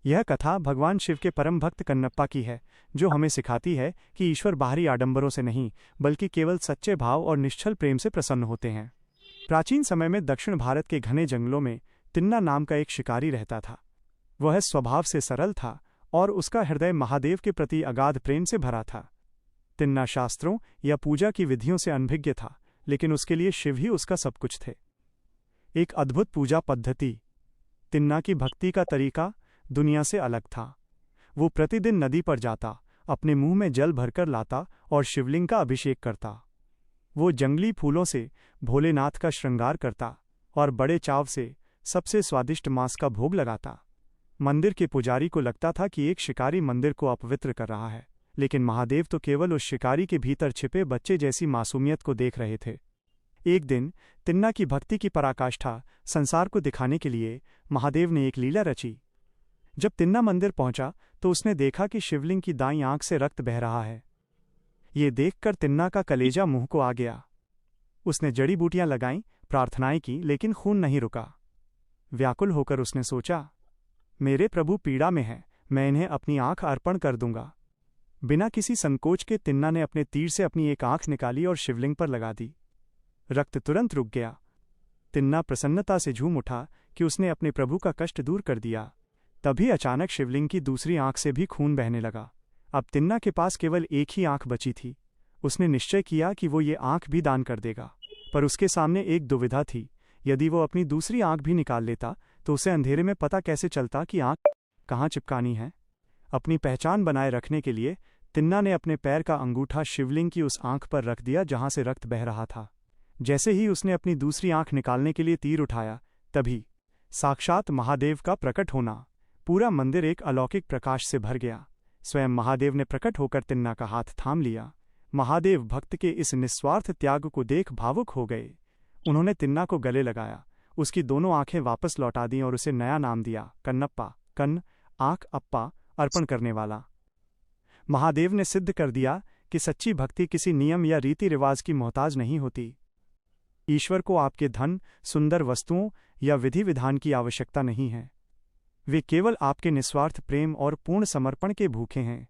यह कथा भगवान शिव के परम भक्त कन्नप्पा की है, जो हमें सिखाती है कि ईश्वर बाहरी आडंबरों से नहीं बल्कि केवल सच्चे भाव और निश्चल प्रेम से प्रसन्न होते हैं। प्राचीन समय में दक्षिण भारत के घने जंगलों में तिन्ना नाम का एक शिकारी रहता था। वह स्वभाव से सरल था और उसका हृदय महादेव के प्रति अगाध प्रेम से भरा था। तिन्ना शास्त्रों या पूजा की विधियों से अनभिज्ञ था, लेकिन उसके लिए शिव ही उसका सब कुछ थे। एक अद्भुत पूजा पद्धति। तिन्ना की भक्ति का तरीका दुनिया से अलग था। वो प्रतिदिन नदी पर जाता, अपने मुंह में जल भरकर लाता और शिवलिंग का अभिषेक करता। वो जंगली फूलों से भोलेनाथ का श्रृंगार करता और बड़े चाव से सबसे स्वादिष्ट मांस का भोग लगाता। मंदिर के पुजारी को लगता था कि एक शिकारी मंदिर को अपवित्र कर रहा है, लेकिन महादेव तो केवल उस शिकारी के भीतर छिपे बच्चे जैसी मासूमियत को देख रहे थे। एक दिन तिन्ना की भक्ति की पराकाष्ठा संसार को दिखाने के लिए महादेव ने एक लीला रची। जब तिन्ना मंदिर पहुंचा तो उसने देखा कि शिवलिंग की दाईं आंख से रक्त बह रहा है। ये देखकर तिन्ना का कलेजा मुंह को आ गया। उसने जड़ी बूटियां लगाईं, प्रार्थनाएं की, लेकिन खून नहीं रुका। व्याकुल होकर उसने सोचा, मेरे प्रभु पीड़ा में हैं, मैं इन्हें अपनी आंख अर्पण कर दूंगा। बिना किसी संकोच के तिन्ना ने अपने तीर से अपनी एक आंख निकाली और शिवलिंग पर लगा दी। रक्त तुरंत रुक गया। तिन्ना प्रसन्नता से झूम उठा कि उसने अपने प्रभु का कष्ट दूर कर दिया। तभी अचानक शिवलिंग की दूसरी आंख से भी खून बहने लगा। अब तिन्ना के पास केवल एक ही आंख बची थी। उसने निश्चय किया कि वो ये आंख भी दान कर देगा, पर उसके सामने एक दुविधा थी। यदि वो अपनी दूसरी आंख भी निकाल लेता तो उसे अंधेरे में पता कैसे चलता कि आंख कहाँ चिपकानी है। अपनी पहचान बनाए रखने के लिए तिन्ना ने अपने पैर का अंगूठा शिवलिंग की उस आंख पर रख दिया जहां से रक्त बह रहा था। जैसे ही उसने अपनी दूसरी आंख निकालने के लिए तीर उठाया, तभी साक्षात महादेव का प्रकट होना। पूरा मंदिर एक अलौकिक प्रकाश से भर गया। स्वयं महादेव ने प्रकट होकर तिन्ना का हाथ थाम लिया। महादेव भक्त के इस निस्वार्थ त्याग को देख भावुक हो गए। उन्होंने तिन्ना को गले लगाया, उसकी दोनों आंखें वापस लौटा दी और उसे नया नाम दिया, कन्नप्पा। कन्न, आंख, अप्पा, अर्पण करने वाला। महादेव ने सिद्ध कर दिया कि सच्ची भक्ति किसी नियम या रीति रिवाज की मोहताज नहीं होती। ईश्वर को आपके धन, सुंदर वस्तुओं या विधि विधान की आवश्यकता नहीं है। वे केवल आपके निस्वार्थ प्रेम और पूर्ण समर्पण के भूखे हैं।